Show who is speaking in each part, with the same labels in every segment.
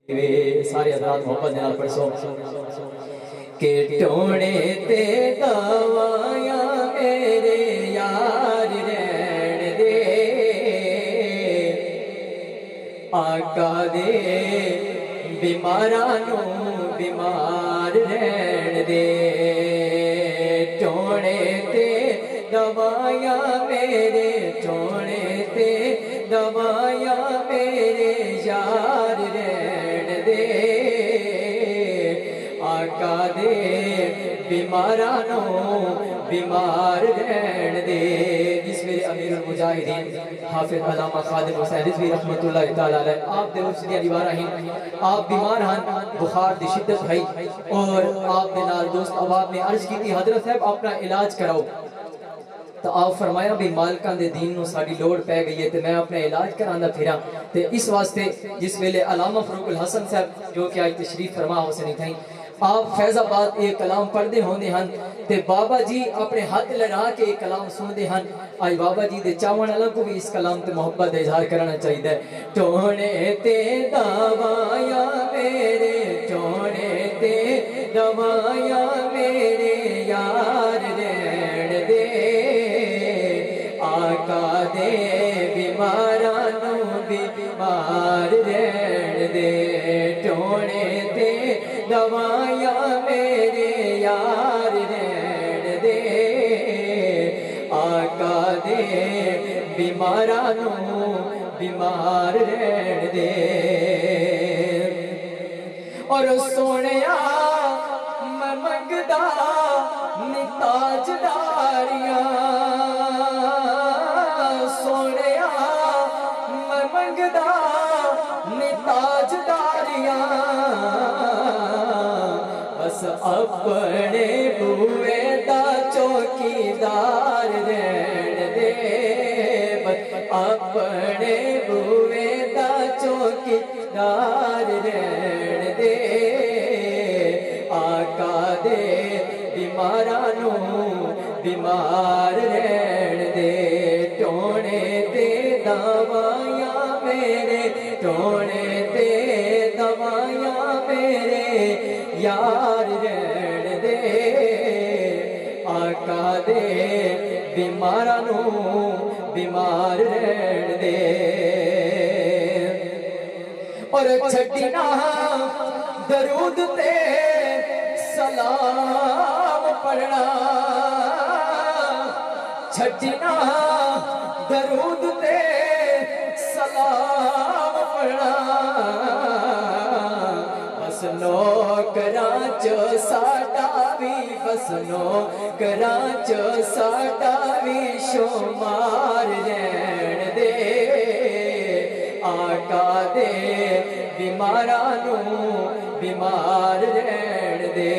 Speaker 1: सारे हजरात मोहब्बत नाल पढ़सो के टोने ते दवाया मेरे यार रहन दे आका दे बीमारां नू बीमार रहन दे टोने ते दवाया मेरे टोने ते दवाया मेरे यार रहन दे आका दे बीमारां नू बीमार रहन दे। जिस मेरे अमीरुल मुजाहिदीन हाफिज अल्लामा खादिम हुसैन रिजवी रहमतुल्लाह तआला अलैह आप दे उस दी दीवार हैं आप बीमार हैं बुखार दी शिद्दत है और आप दे नाल दोस्त अहबाब ने अर्ज की थी हजरत साहब अपना इलाज कराओ तो आप फरमाया भी मालकां दे दीन नू साडी लोड़ पै गई है तो मैं अपना इलाज करांदा फिरां ते इस वास्ते जिस वेले अलामा फरूकुल हसन साहब जो कि आज तशरीफ फरमा हुसैनी थई आप फैजाबाद ये कलाम पढ़ते होंदे हन ते बाबा जी अपने हाथ लड़ा के ये कलाम सुनते हन आज बाबा जी दे चावण वालों को भी इस कलाम ते मोहब्बत का इजहार करना चाहिए। टोने ते दवाया मेरे टोने ते दवाया मेरे यार रहन दे आका दे बीमारां नू बीमार रहन दे टोने ते दवाया मेरे यार रहन दे आका दे बीमारां नू बीमार रहन दे। और सोनिया मैं मंगदा नी ताजदारियां सोनिया मैं मंगदा नी ताजदारियां बस अपने बुए दा चौकीदार रहन दे बस अपने बुए दा चौकीदार रहन दे आका दे बीमारां नू बीमार रहन दे टोने ते दवाया मेरे टोने ते दवाया मेरे यार रहन दे आका दे बीमारां नू बीमार रहन दे। और छड्डना दरूद ते सलाम पढ़ना छड्डना दरूद ते सलाम पढ़ना बस नौकरां च साडा भी बस नौकरां च साडा भी शुमार रहन दे आका दे बीमारां नू बीमार रहन दे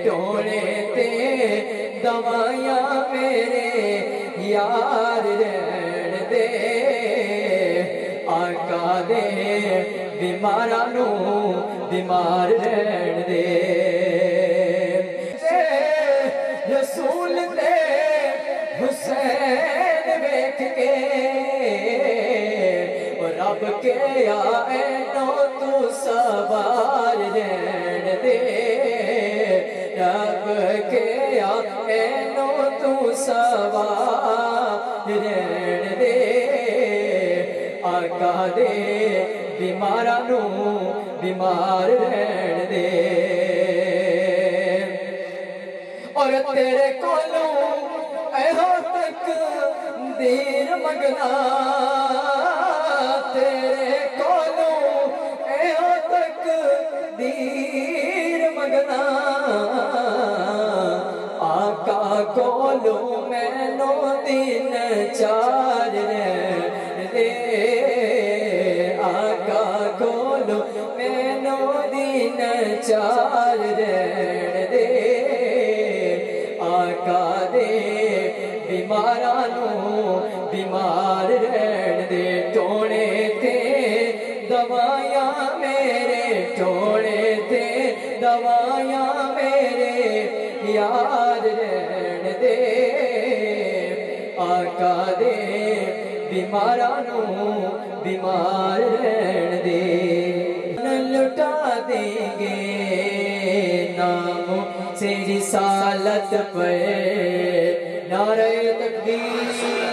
Speaker 1: टोने ते दवाया मेरे यार रहन दे आका दे बीमारां नू बीमार रहन दे। रसूल दे हुसैन वेख के रब के आए नो तू सवार रहन दे रब के आए नो तू सवार रहन दे आका दे बीमारां नू बीमार रहन दे। और तेरे कोलों एहो तक दीर मंगना तेरे कोलों एहो तक दीर मंगना आका कोलों मैनू दिन चार रहन दे आका कोलों मैनू दिन चार रहन दे आका दे बीमारां नू बीमार रहन दे टोने ते दवाया मेरे टोने ते दवाया मेरे यार रहन दे आका दे बीमारां नू बीमार रहन दे लुटा देंगे नामों से रिसालत पर नारे तकबीर